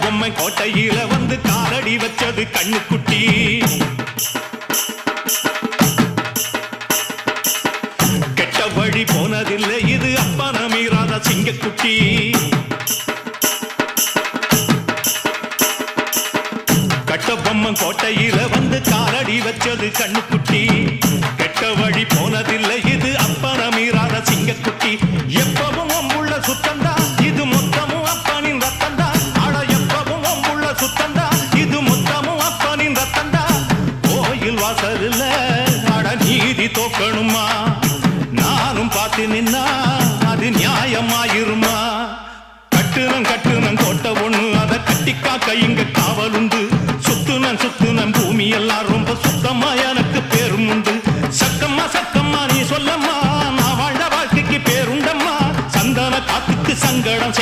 பொம்மை கோட்டையில வந்து காலடி வச்சது கண்ணுக்குட்டி. கெட்ட வழி போனதில்லை இது அப்பன மீறாத சிங்கக்குட்டி. கட்ட பொம்மை கோட்டையில வந்து காலடி வச்சது கண்ணுக்குட்டி. கெட்ட வழி போனதில்லை இது அப்பன மீறாத சிங்கக்குட்டி. எப்பவும் உள்ள சுத்தந்தா இது மொத்தமும் அப்பனின் ரத்தந்தா. அட எப்பவும் உள்ள சுத்தந்தா இது மொத்தமும் அப்பனின் ரத்தந்தா. கோயில் வாசல்ல அட நீதி தோக்கணுமா? நானும் பார்த்து நின்னா அது நியாயமாயிருமா? கட்டுனம் கோட்டை ஒண்ணு அதை கட்டி காக்க இங்க காவலுண்டு. சுத்துனம் பூமி எல்லாம் ரொம்ப சுத்தமா எனக்கு பேரும் உண்டு. சக்கம்மா நீ சொல்லம்மா நான் வாழ்ந்த வாழ்க்கைக்கு பேருண்டம்மா. சந்தன காத்துக்கு சங்கடம்